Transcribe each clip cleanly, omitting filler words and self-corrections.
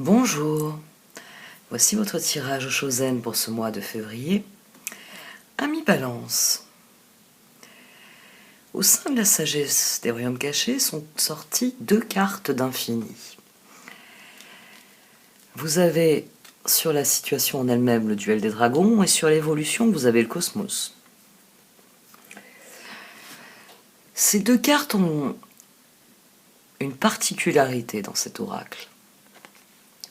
Bonjour, voici votre tirage au Chosen pour ce mois de février. Ami Balance, au sein de la sagesse des royaumes cachés sont sorties deux cartes d'infini. Vous avez sur la situation en elle-même le duel des dragons et sur l'évolution vous avez le cosmos. Ces deux cartes ont une particularité dans cet oracle.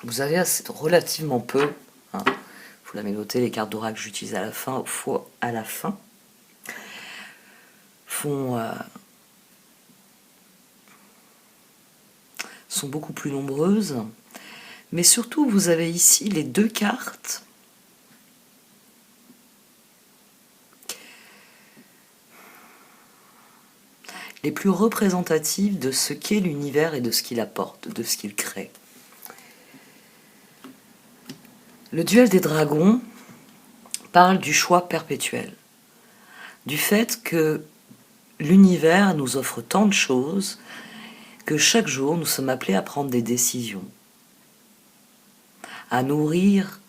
Vous avez relativement peu, vous l'avez noté, les cartes d'oracle que j'utilise à la fin, sont beaucoup plus nombreuses. Mais surtout, vous avez ici les deux cartes les plus représentatives de ce qu'est l'univers et de ce qu'il apporte, de ce qu'il crée. Le duel des dragons parle du choix perpétuel, du fait que l'univers nous offre tant de choses que chaque jour nous sommes appelés à prendre des décisions, à nourrir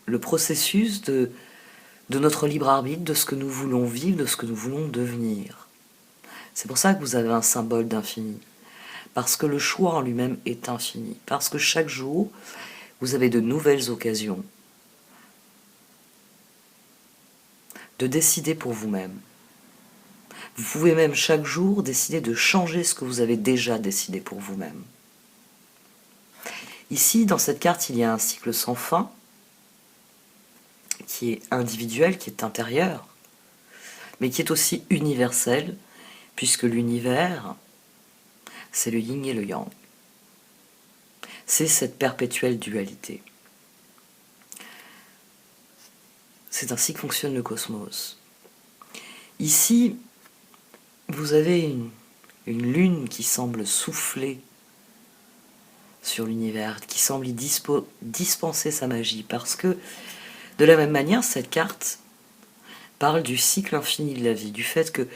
le processus de notre libre arbitre, de ce que nous voulons vivre, de ce que nous voulons devenir. C'est pour ça que vous avez un symbole d'infini, parce que le choix en lui-même est infini, parce que chaque jour, vous avez de nouvelles occasions de décider pour vous-même. Vous pouvez même chaque jour décider de changer ce que vous avez déjà décidé pour vous-même. Ici, dans cette carte, il y a un cycle sans fin, qui est individuel, qui est intérieur, mais qui est aussi universel, puisque l'univers, c'est le yin et le yang. C'est cette perpétuelle dualité. C'est ainsi que fonctionne le cosmos. Ici, vous avez une lune qui semble souffler sur l'univers, qui semble y dispenser sa magie, parce que, de la même manière, cette carte parle du cycle infini de la vie, du fait que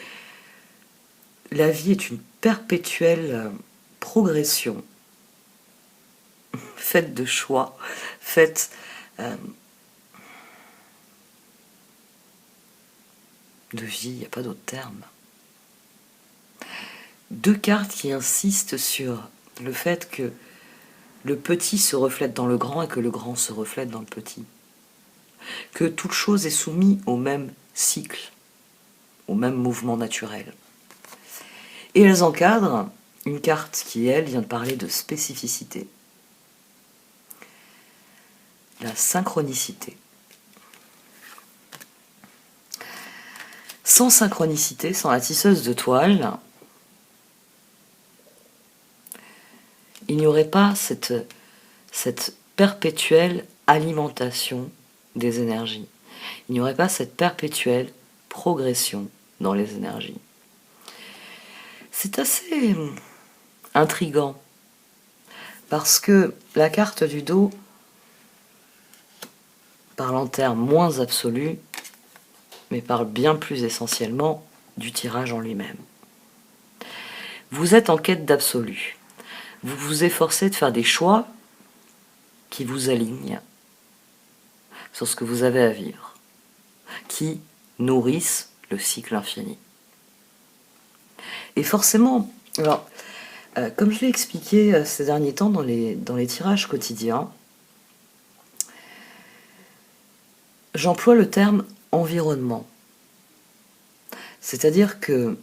la vie est une perpétuelle progression, faite de choix, faite de vie, il n'y a pas d'autre terme. Deux cartes qui insistent sur le fait que le petit se reflète dans le grand et que le grand se reflète dans le petit. Que toute chose est soumise au même cycle, au même mouvement naturel. Et elles encadrent une carte qui, elle, vient de parler de spécificité. La synchronicité. Sans synchronicité, sans la tisseuse de toile, il n'y aurait pas cette perpétuelle alimentation des énergies. Il n'y aurait pas cette perpétuelle progression dans les énergies. C'est assez intriguant, parce que la carte du dos parle en termes moins absolus, mais parle bien plus essentiellement du tirage en lui-même. Vous êtes en quête d'absolu. Vous vous efforcez de faire des choix qui vous alignent sur ce que vous avez à vivre, qui nourrissent le cycle infini. Et forcément, alors, comme je l'ai expliqué ces derniers temps dans les tirages quotidiens, j'emploie le terme environnement. C'est-à-dire que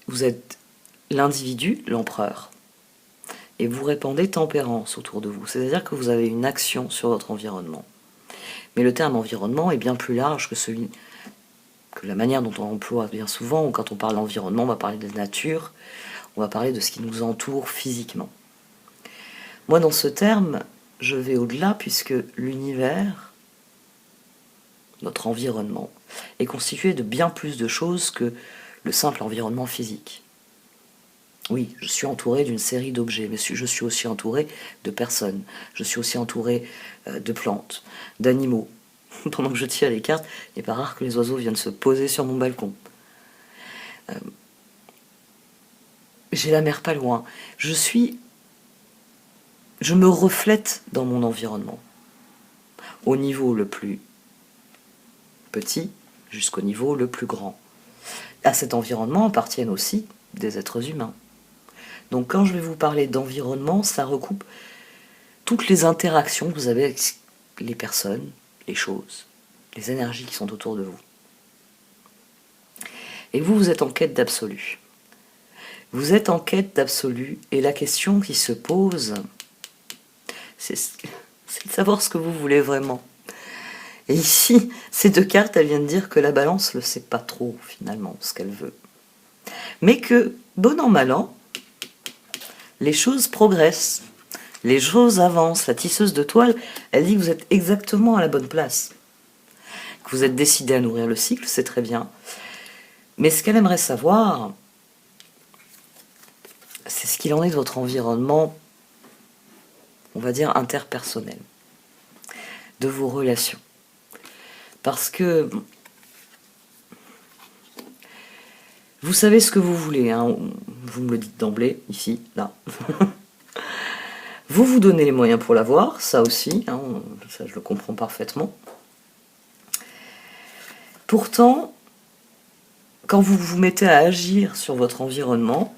vous êtes l'individu, l'empereur, et vous répandez tempérance autour de vous. C'est-à-dire que vous avez une action sur votre environnement. Mais le terme environnement est bien plus large que la manière dont on emploie bien souvent. Quand on parle d'environnement, on va parler de nature, on va parler de ce qui nous entoure physiquement. Moi, dans ce terme, je vais au-delà, puisque l'univers, notre environnement, est constitué de bien plus de choses que le simple environnement physique. Oui, je suis entouré d'une série d'objets, mais je suis aussi entouré de personnes. Je suis aussi entouré de plantes, d'animaux. Pendant que je tire les cartes, il n'est pas rare que les oiseaux viennent se poser sur mon balcon. J'ai la mer pas loin. Je suis je me reflète dans mon environnement, au niveau le plus petit jusqu'au niveau le plus grand. À cet environnement appartiennent aussi des êtres humains. Donc quand je vais vous parler d'environnement, ça recoupe toutes les interactions que vous avez avec les personnes, les choses, les énergies qui sont autour de vous. Et vous, vous êtes en quête d'absolu. Vous êtes en quête d'absolu, et la question qui se pose, c'est de savoir ce que vous voulez vraiment. Et ici, ces deux cartes, elles viennent dire que la balance ne sait pas trop, finalement, ce qu'elle veut. Mais que, bon an, mal an, les choses progressent, les choses avancent. La tisseuse de toile, elle dit que vous êtes exactement à la bonne place. Que vous êtes décidé à nourrir le cycle, c'est très bien. Mais ce qu'elle aimerait savoir, c'est ce qu'il en est de votre environnement, on va dire interpersonnel, de vos relations. Parce que vous savez ce que vous voulez, hein. Vous me le dites d'emblée, ici, là. Vous vous donnez les moyens pour l'avoir, ça aussi, hein, ça je le comprends parfaitement. Pourtant, quand vous vous mettez à agir sur votre environnement,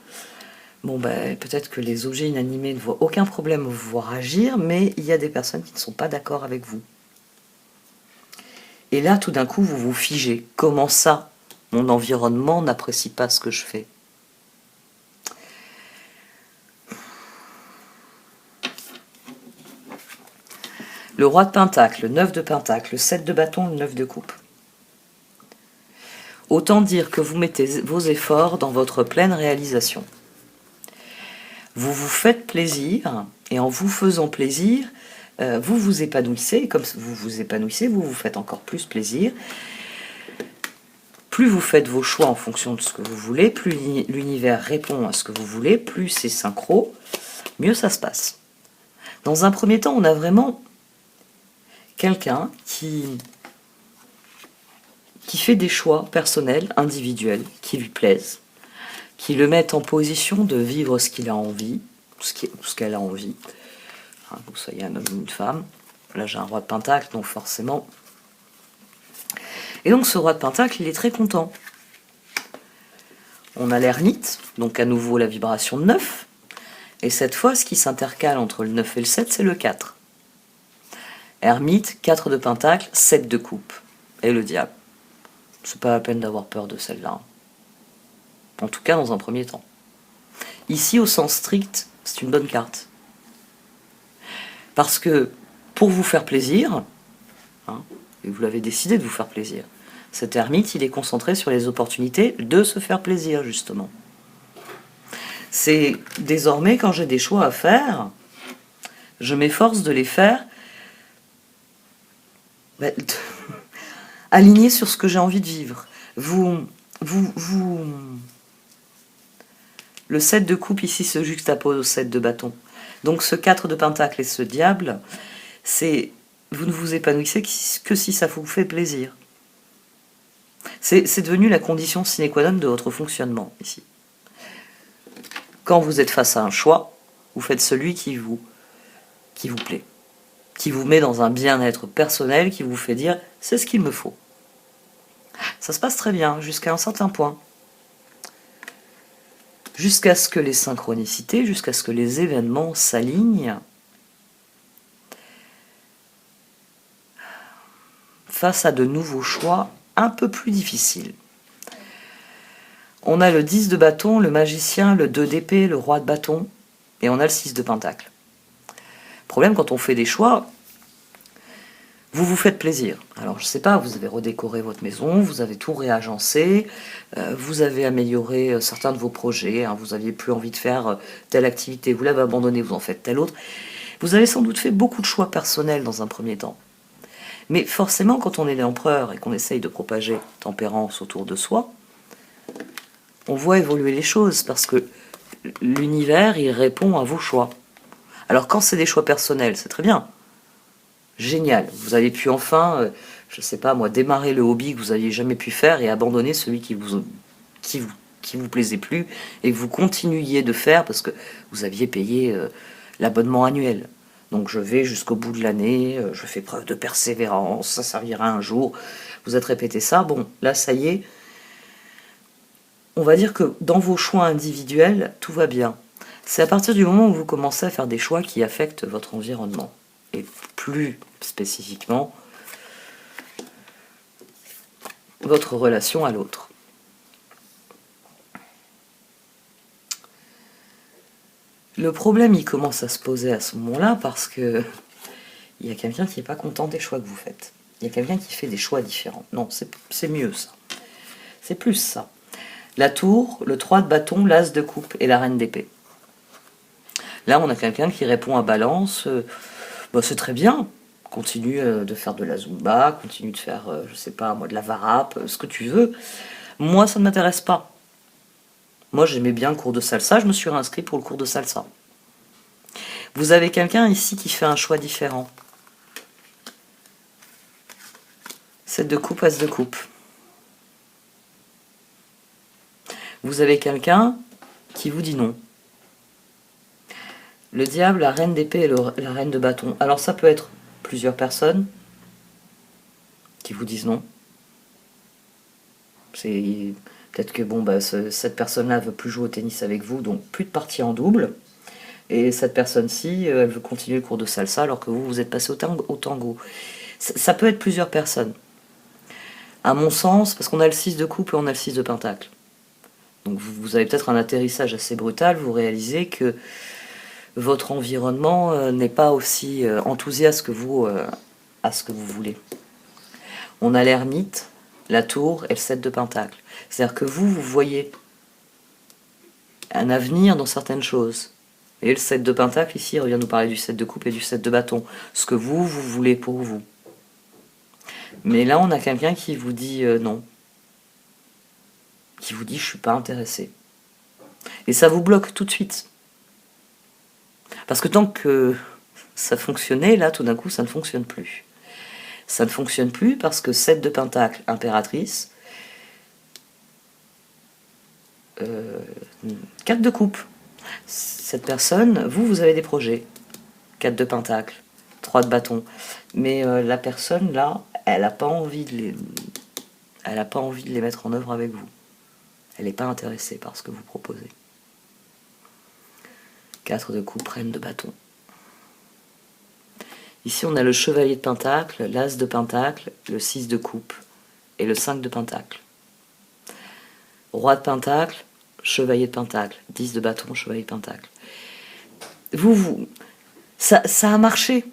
bon ben, peut-être que les objets inanimés ne voient aucun problème à vous voir agir, mais il y a des personnes qui ne sont pas d'accord avec vous. Et là, tout d'un coup, vous vous figez. Comment ça, mon environnement n'apprécie pas ce que je fais? Le roi de pentacle, le 9 de pentacle, le 7 de bâton, le 9 de coupe. Autant dire que vous mettez vos efforts dans votre pleine réalisation. Vous vous faites plaisir, et en vous faisant plaisir, vous vous épanouissez, et comme vous vous épanouissez, vous vous faites encore plus plaisir. Plus vous faites vos choix en fonction de ce que vous voulez, plus l'univers répond à ce que vous voulez, plus c'est synchro, mieux ça se passe. Dans un premier temps, on a vraiment quelqu'un qui fait des choix personnels, individuels, qui lui plaisent, qui le mettent en position de vivre ce qu'il a envie, ce qu'elle a envie. Hein, que vous soyez un homme ou une femme. Là, j'ai un roi de pentacle, donc forcément. Et donc, ce roi de pentacle, il est très content. On a l'ermite, donc à nouveau la vibration de 9. Et cette fois, ce qui s'intercale entre le 9 et le 7, c'est le 4. Ermite, 4 de pentacle, 7 de coupe. Et le diable. C'est pas la peine d'avoir peur de celle-là. En tout cas, dans un premier temps. Ici, au sens strict, c'est une bonne carte. Parce que, pour vous faire plaisir, hein, et vous l'avez décidé de vous faire plaisir, cet ermite, il est concentré sur les opportunités de se faire plaisir, justement. C'est désormais, quand j'ai des choix à faire, je m'efforce de les faire alignés sur ce que j'ai envie de vivre. Le 7 de coupe ici se juxtapose au 7 de bâton. Donc ce 4 de pentacle et ce diable, c'est vous ne vous épanouissez que si ça vous fait plaisir. C'est devenu la condition sine qua non de votre fonctionnement ici. Quand vous êtes face à un choix, vous faites celui qui vous plaît, qui vous met dans un bien-être personnel, qui vous fait dire « c'est ce qu'il me faut ». Ça se passe très bien, jusqu'à un certain point. Jusqu'à ce que les synchronicités, jusqu'à ce que les événements s'alignent face à de nouveaux choix un peu plus difficiles. On a le 10 de bâton, le magicien, le 2 d'épée, le roi de bâton, et on a le 6 de pentacle. Problème, quand on fait des choix, vous vous faites plaisir. Alors, je sais pas, vous avez redécoré votre maison, vous avez tout réagencé, vous avez amélioré certains de vos projets, hein, vous aviez plus envie de faire telle activité, vous l'avez abandonné, vous en faites telle autre. Vous avez sans doute fait beaucoup de choix personnels dans un premier temps. Mais forcément, quand on est l'empereur et qu'on essaye de propager tempérance autour de soi, on voit évoluer les choses, parce que l'univers, il répond à vos choix. Alors, quand c'est des choix personnels, c'est très bien. Génial, vous avez pu enfin, je sais pas moi, démarrer le hobby que vous n'aviez jamais pu faire et abandonner celui qui vous plaisait plus et que vous continuiez de faire parce que vous aviez payé l'abonnement annuel. Donc je vais jusqu'au bout de l'année, je fais preuve de persévérance, ça servira un jour. Vous êtes répété ça, bon, là ça y est. On va dire que dans vos choix individuels, tout va bien. C'est à partir du moment où vous commencez à faire des choix qui affectent votre environnement. Et plus spécifiquement, votre relation à l'autre. Le problème, il commence à se poser à ce moment-là parce que il y a quelqu'un qui n'est pas content des choix que vous faites. Il y a quelqu'un qui fait des choix différents. Non, c'est mieux ça. C'est plus ça. La tour, le 3 de bâton, l'as de coupe et la reine d'épée. Là, on a quelqu'un qui répond à Balance, c'est très bien, continue de faire de la zumba, continue de faire, je sais pas, moi, de la varap, ce que tu veux. Moi, ça ne m'intéresse pas. Moi, j'aimais bien le cours de salsa, je me suis réinscrit pour le cours de salsa. Vous avez quelqu'un ici qui fait un choix différent. 7 de coupe, as de coupe. Vous avez quelqu'un qui vous dit non. Le diable, la reine d'épée et la reine de bâton. Alors ça peut être plusieurs personnes qui vous disent non. C'est peut-être que cette personne-là veut plus jouer au tennis avec vous, donc plus de parties en double. Et cette personne-ci, elle veut continuer le cours de salsa alors que vous êtes passé au tango. Ça peut être plusieurs personnes. À mon sens, parce qu'on a le 6 de coupe et on a le 6 de pentacle. Donc vous avez peut-être un atterrissage assez brutal, vous réalisez que votre environnement n'est pas aussi enthousiaste que vous à ce que vous voulez. On a l'ermite, la tour et le 7 de pentacle. C'est-à-dire que vous voyez un avenir dans certaines choses. Et le 7 de pentacle, ici, revient nous parler du 7 de coupe et du 7 de bâton. Ce que vous voulez pour vous. Mais là, on a quelqu'un qui vous dit non. Qui vous dit, je suis pas intéressé. Et ça vous bloque tout de suite. Parce que tant que ça fonctionnait, là, tout d'un coup, ça ne fonctionne plus. Ça ne fonctionne plus parce que 7 de pentacle, impératrice, 4 de coupe. Cette personne, vous avez des projets. 4 de pentacle, 3 de bâton. Mais la personne, là, elle n'a pas envie de les mettre en œuvre avec vous. Elle n'est pas intéressée par ce que vous proposez. 4 de coupe, reine de bâton. Ici, on a le chevalier de pentacle, l'as de pentacle, le 6 de coupe et le 5 de pentacle. Roi de pentacle, chevalier de pentacle, 10 de bâton, chevalier de pentacle. Ça a marché.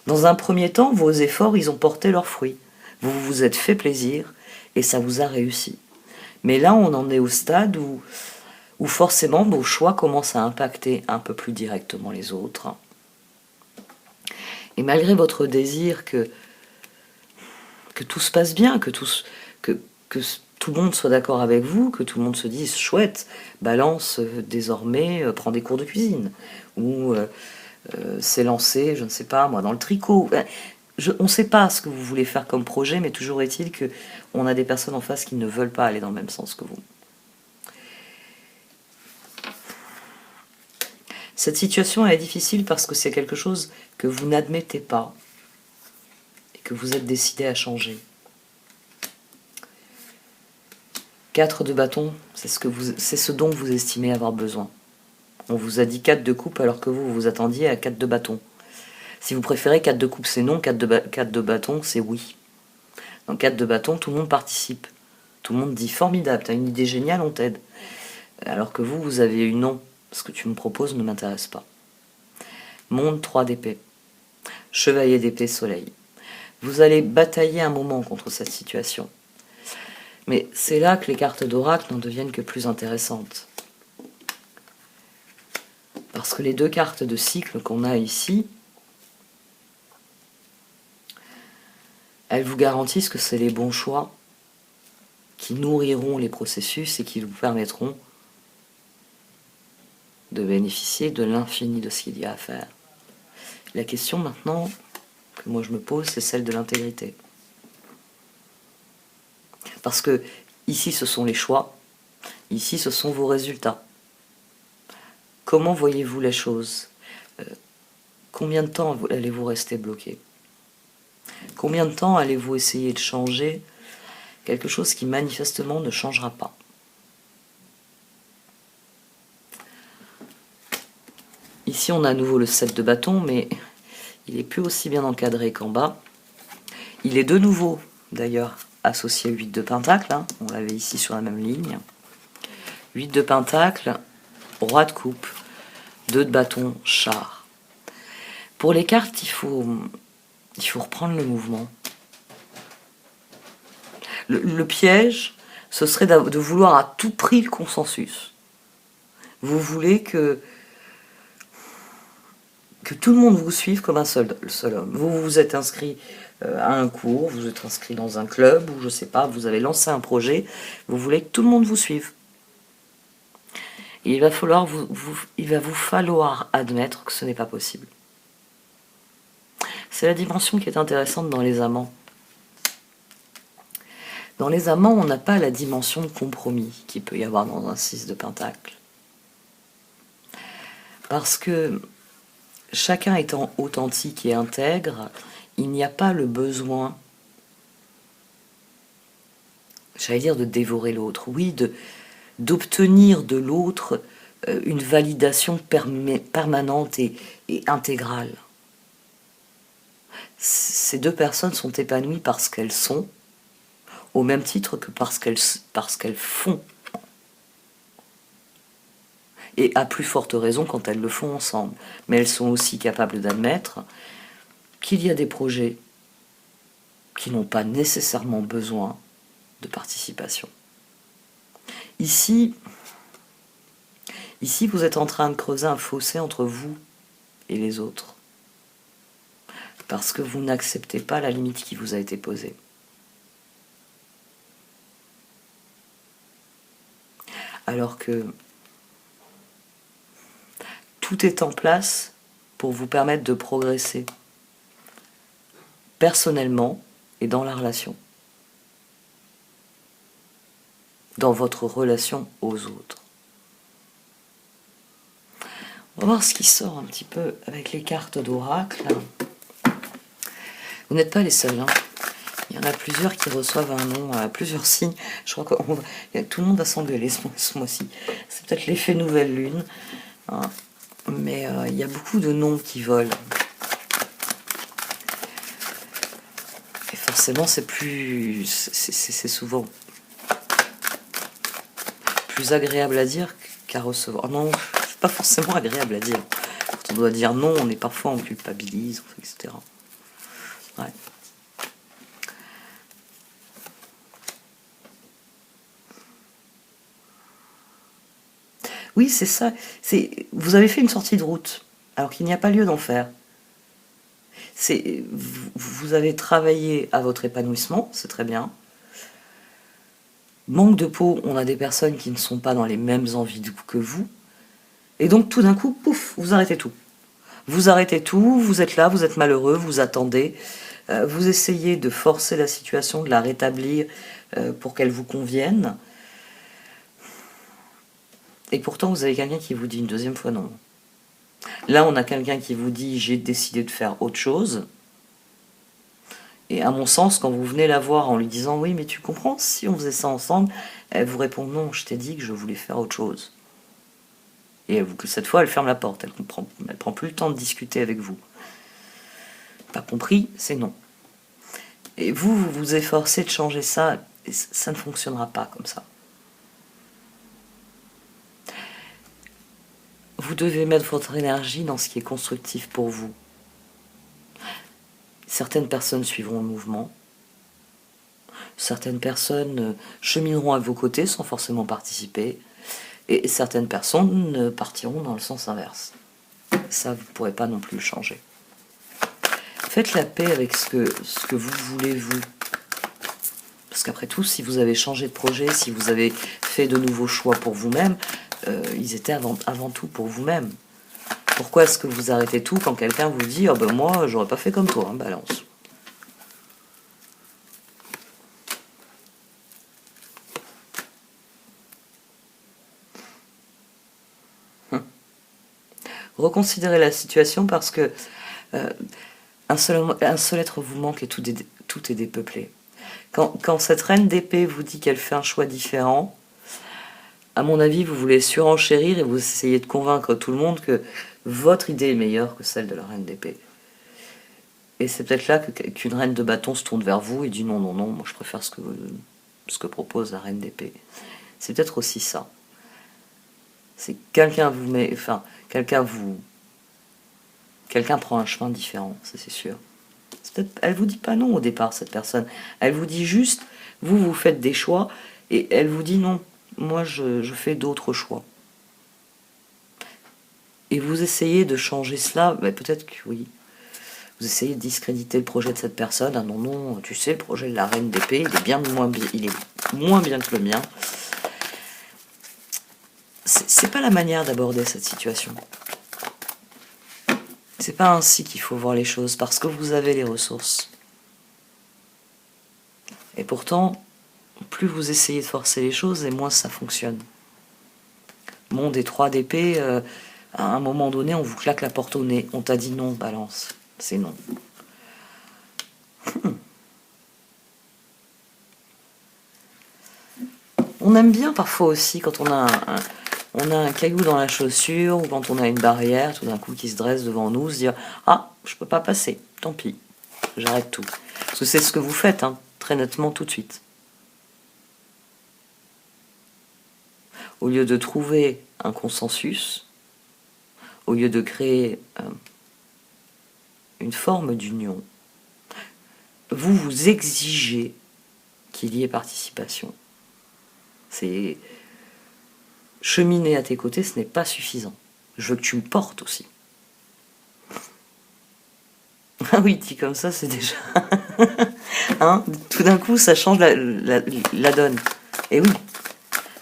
Dans un premier temps, vos efforts, ils ont porté leurs fruits. Vous vous êtes fait plaisir et ça vous a réussi. Mais là, on en est au stade où forcément vos choix commencent à impacter un peu plus directement les autres. Et malgré votre désir que tout se passe bien, que tout le monde soit d'accord avec vous, que tout le monde se dise chouette, Balance désormais prend des cours de cuisine, ou s'est lancé, je ne sais pas moi, dans le tricot. On ne sait pas ce que vous voulez faire comme projet, mais toujours est-il qu'on a des personnes en face qui ne veulent pas aller dans le même sens que vous. Cette situation est difficile parce que c'est quelque chose que vous n'admettez pas et que vous êtes décidé à changer. 4 de bâton, c'est ce dont vous estimez avoir besoin. On vous a dit 4 de coupe alors que vous vous attendiez à 4 de bâton. Si vous préférez 4 de coupe, c'est non, 4 de bâton, c'est oui. Dans 4 de bâton, tout le monde participe. Tout le monde dit formidable, t'as une idée géniale, on t'aide. Alors que vous avez eu non. Ce que tu me proposes ne m'intéresse pas. Monde 3 d'épée. Chevalier d'épée, soleil. Vous allez batailler un moment contre cette situation. Mais c'est là que les cartes d'oracle n'en deviennent que plus intéressantes. Parce que les deux cartes de cycle qu'on a ici, elles vous garantissent que c'est les bons choix qui nourriront les processus et qui vous permettront de bénéficier de l'infini de ce qu'il y a à faire. La question maintenant que moi je me pose, c'est celle de l'intégrité. Parce que ici ce sont les choix, ici ce sont vos résultats. Comment voyez-vous les choses ? Combien de temps allez-vous rester bloqué? Combien de temps allez-vous essayer de changer quelque chose qui manifestement ne changera pas? Ici, on a à nouveau le 7 de bâton, mais il est plus aussi bien encadré qu'en bas. Il est de nouveau, d'ailleurs, associé au 8 de pentacle. Hein. On l'avait ici sur la même ligne. 8 de pentacle, roi de coupe, 2 de bâton, char. Pour les cartes, il faut reprendre le mouvement. Le piège, ce serait de vouloir à tout prix le consensus. Vous voulez que tout le monde vous suive comme un seul homme. Vous vous êtes inscrit à un cours, vous êtes inscrit dans un club, ou je sais pas, vous avez lancé un projet, vous voulez que tout le monde vous suive. Et il va vous falloir admettre que ce n'est pas possible. C'est la dimension qui est intéressante dans les amants. Dans les amants, on n'a pas la dimension de compromis qu'il peut y avoir dans un 6 de pentacle. Parce que chacun étant authentique et intègre, il n'y a pas le besoin, j'allais dire de dévorer l'autre, oui, d'obtenir de l'autre une validation permanente et intégrale. Ces deux personnes sont épanouies parce qu'elles sont, au même titre que parce qu'elles font. Et à plus forte raison quand elles le font ensemble. Mais elles sont aussi capables d'admettre qu'il y a des projets qui n'ont pas nécessairement besoin de participation. Ici, vous êtes en train de creuser un fossé entre vous et les autres. Parce que vous n'acceptez pas la limite qui vous a été posée. Alors que tout est en place pour vous permettre de progresser personnellement et dans la relation. Dans votre relation aux autres. On va voir ce qui sort un petit peu avec les cartes d'oracle. Vous n'êtes pas les seuls. Hein. Il y en a plusieurs qui reçoivent un nom, plusieurs signes. Je crois que tout le monde va s'engueuler ce mois-ci. C'est peut-être l'effet nouvelle lune. Hein. Mais il y a beaucoup de noms qui volent. Et forcément, c'est souvent plus agréable à dire qu'à recevoir. Non, c'est pas forcément agréable à dire. Quand on doit dire non, on est parfois en culpabilise, etc. Ouais. Oui, c'est ça. Vous avez fait une sortie de route, alors qu'il n'y a pas lieu d'en faire. Vous avez travaillé à votre épanouissement, c'est très bien. Manque de peau, on a des personnes qui ne sont pas dans les mêmes envies que vous. Et donc tout d'un coup, pouf, vous arrêtez tout. Vous arrêtez tout, vous êtes là, vous êtes malheureux, vous attendez. Vous essayez de forcer la situation, de la rétablir pour qu'elle vous convienne. Et pourtant, vous avez quelqu'un qui vous dit une deuxième fois non. Là, on a quelqu'un qui vous dit « j'ai décidé de faire autre chose ». Et à mon sens, quand vous venez la voir en lui disant « oui, mais tu comprends, si on faisait ça ensemble », elle vous répond « non, je t'ai dit que je voulais faire autre chose ». Et cette fois, elle ferme la porte, elle prend plus le temps de discuter avec vous. Pas compris, c'est non. Et vous vous efforcez de changer ça, et ça ne fonctionnera pas comme ça. Vous devez mettre votre énergie dans ce qui est constructif pour vous. Certaines personnes suivront le mouvement. Certaines personnes chemineront à vos côtés sans forcément participer. Et certaines personnes partiront dans le sens inverse. Ça, vous ne pourrez pas non plus le changer. Faites la paix avec ce que vous voulez, vous. Parce qu'après tout, si vous avez changé de projet, si vous avez fait de nouveaux choix pour vous-même, ils étaient avant tout pour vous-même. Pourquoi est-ce que vous arrêtez tout quand quelqu'un vous dit « oh ben moi, j'aurais pas fait comme toi, hein, balance ». Reconsidérez la situation parce que Un seul être vous manque et tout est dépeuplé. Quand cette reine d'épée vous dit qu'elle fait un choix différent, à mon avis, vous voulez surenchérir et vous essayez de convaincre tout le monde que votre idée est meilleure que celle de la reine d'épée. Et c'est peut-être là qu'une reine de bâton se tourne vers vous et dit non, non, non, moi je préfère ce que propose la reine d'épée. C'est peut-être aussi ça. C'est quelqu'un vous met, enfin, quelqu'un prend un chemin différent, ça c'est sûr. Elle vous dit pas non au départ, cette personne. Elle vous dit juste, vous faites des choix, et elle vous dit non, moi je fais d'autres choix. Et vous essayez de changer cela, ben peut-être que oui. Vous essayez de discréditer le projet de cette personne. Ah non, non, tu sais, le projet de la reine d'épée, il est moins bien que le mien. C'est pas la manière d'aborder cette situation. C'est pas ainsi qu'il faut voir les choses, parce que vous avez les ressources. Et pourtant, plus vous essayez de forcer les choses, et moins ça fonctionne. Monde des 3 d'épée, à un moment donné, on vous claque la porte au nez. On t'a dit non, balance. C'est non. On aime bien parfois aussi quand on a un caillou dans la chaussure ou quand on a une barrière tout d'un coup qui se dresse devant nous, se dire « Ah, je peux pas passer, tant pis, j'arrête tout. » Parce que c'est ce que vous faites, hein, très nettement tout de suite. Au lieu de trouver un consensus, au lieu de créer une forme d'union, vous exigez qu'il y ait participation. C'est cheminer à tes côtés, ce n'est pas suffisant. Je veux que tu me portes aussi. Ah oui, dit comme ça, c'est déjà... hein, tout d'un coup, ça change la donne. Et oui,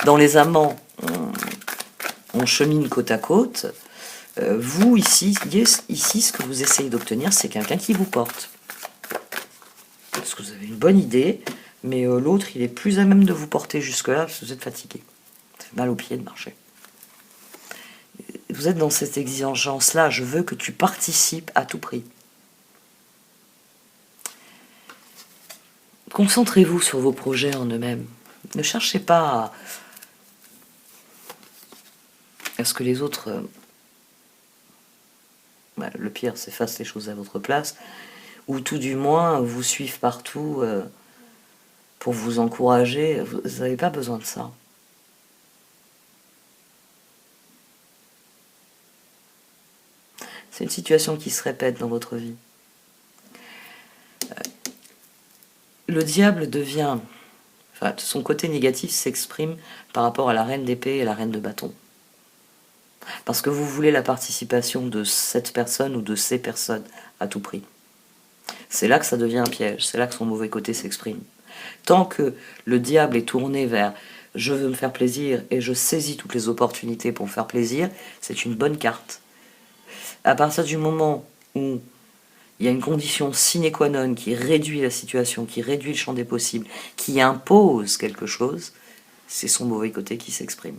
dans les amants, on chemine côte à côte. Vous, ici, ce que vous essayez d'obtenir, c'est quelqu'un qui vous porte. Parce que vous avez une bonne idée, mais l'autre, il est plus à même de vous porter jusque-là, parce que vous êtes fatigué. Ça fait mal aux pieds de marcher. Vous êtes dans cette exigence-là, je veux que tu participes à tout prix. Concentrez-vous sur vos projets en eux-mêmes. Ne cherchez pas à ce que les autres... le pire, c'est fassent les choses à votre place, ou tout du moins vous suivent partout pour vous encourager. Vous n'avez pas besoin de ça. C'est une situation qui se répète dans votre vie. Le diable devient... Enfin, son côté négatif s'exprime par rapport à la reine d'épée et la reine de bâton. Parce que vous voulez la participation de cette personne ou de ces personnes à tout prix. C'est là que ça devient un piège, c'est là que son mauvais côté s'exprime. Tant que le diable est tourné vers « je veux me faire plaisir et je saisis toutes les opportunités pour me faire plaisir », c'est une bonne carte. À partir du moment où il y a une condition sine qua non qui réduit la situation, qui réduit le champ des possibles, qui impose quelque chose, c'est son mauvais côté qui s'exprime.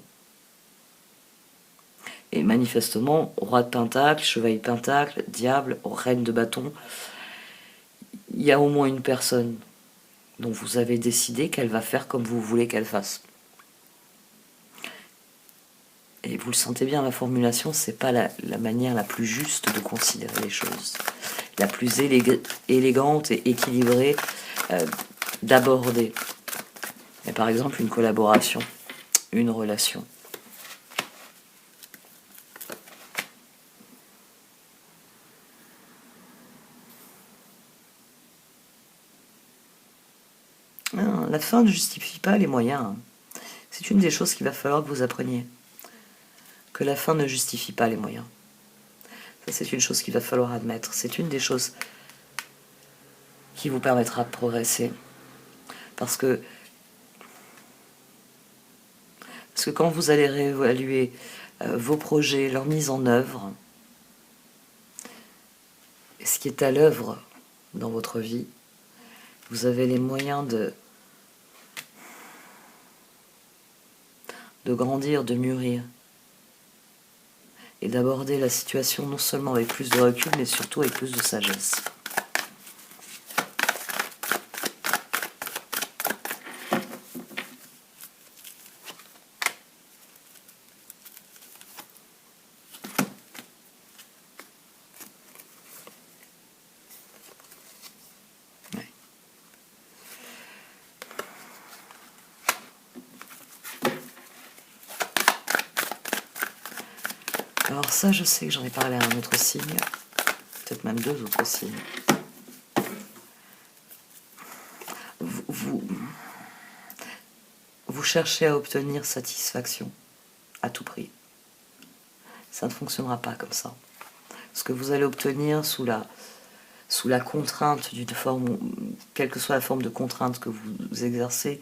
Et manifestement, roi de pentacle, chevalier de pentacle, diable, reine de bâton, il y a au moins une personne dont vous avez décidé qu'elle va faire comme vous voulez qu'elle fasse. Et vous le sentez bien, ma formulation, c'est pas la manière la plus juste de considérer les choses, la plus élégante et équilibrée d'aborder. Et par exemple, une collaboration, une relation. Non, la fin ne justifie pas les moyens. C'est une des choses qu'il va falloir que vous appreniez. Que la fin ne justifie pas les moyens. Ça, c'est une chose qu'il va falloir admettre. C'est une des choses qui vous permettra de progresser. Parce que quand vous allez réévaluer vos projets, leur mise en œuvre, ce qui est à l'œuvre dans votre vie, vous avez les moyens de grandir, de mûrir. et d'aborder la situation non seulement avec plus de recul, mais surtout avec plus de sagesse. Alors ça, je sais que j'en ai parlé à un autre signe, peut-être même 2 autres signes. Vous cherchez à obtenir satisfaction à tout prix. Ça ne fonctionnera pas comme ça. Ce que vous allez obtenir sous la contrainte d'une forme, quelle que soit la forme de contrainte que vous exercez,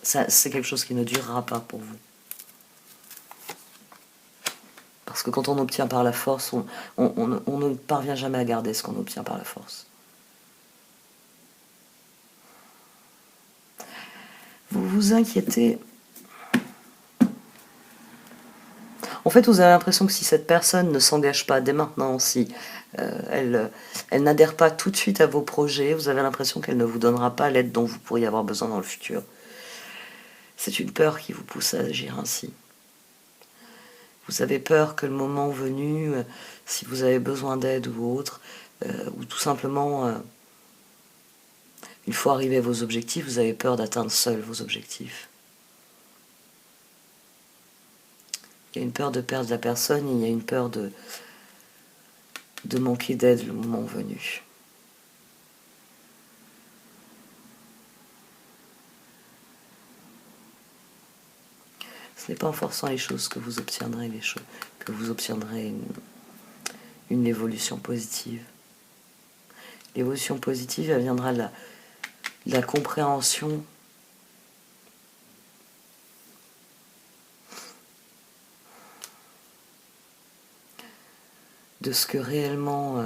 c'est quelque chose qui ne durera pas pour vous. Parce que quand on obtient par la force, on ne parvient jamais à garder ce qu'on obtient par la force. Vous vous inquiétez. En fait, vous avez l'impression que si cette personne ne s'engage pas dès maintenant, si elle n'adhère pas tout de suite à vos projets, vous avez l'impression qu'elle ne vous donnera pas l'aide dont vous pourriez avoir besoin dans le futur. C'est une peur qui vous pousse à agir ainsi. Vous avez peur que le moment venu, si vous avez besoin d'aide ou autre, ou tout simplement, une fois arrivé à vos objectifs, vous avez peur d'atteindre seul vos objectifs. Il y a une peur de perdre la personne, il y a une peur de manquer d'aide le moment venu. Ce n'est pas en forçant les choses que vous obtiendrez une évolution positive. L'évolution positive, elle viendra de la compréhension de ce que réellement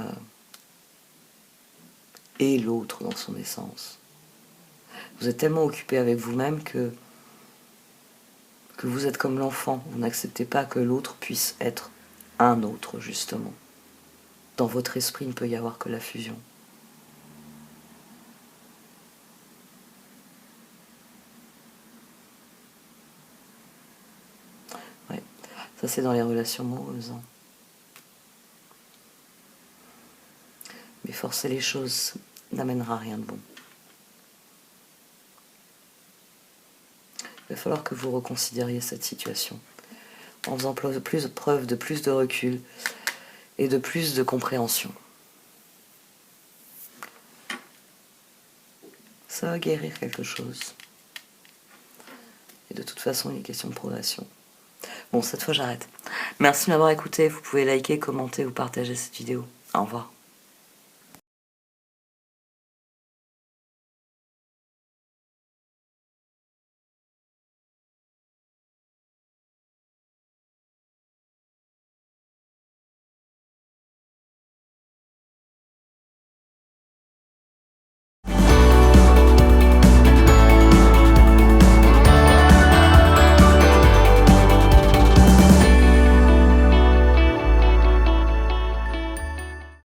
est l'autre dans son essence. Vous êtes tellement occupé avec vous-même que vous êtes comme l'enfant. Vous n'acceptez pas que l'autre puisse être un autre, justement. Dans votre esprit, il ne peut y avoir que la fusion. Ouais, ça c'est dans les relations amoureuses. Hein. Mais forcer les choses n'amènera rien de bon. Il va falloir que vous reconsidériez cette situation, en faisant preuve de plus de recul et de plus de compréhension. Ça va guérir quelque chose. Et de toute façon, il est question de progression. Bon, cette fois, j'arrête. Merci de m'avoir écouté. Vous pouvez liker, commenter ou partager cette vidéo. Au revoir.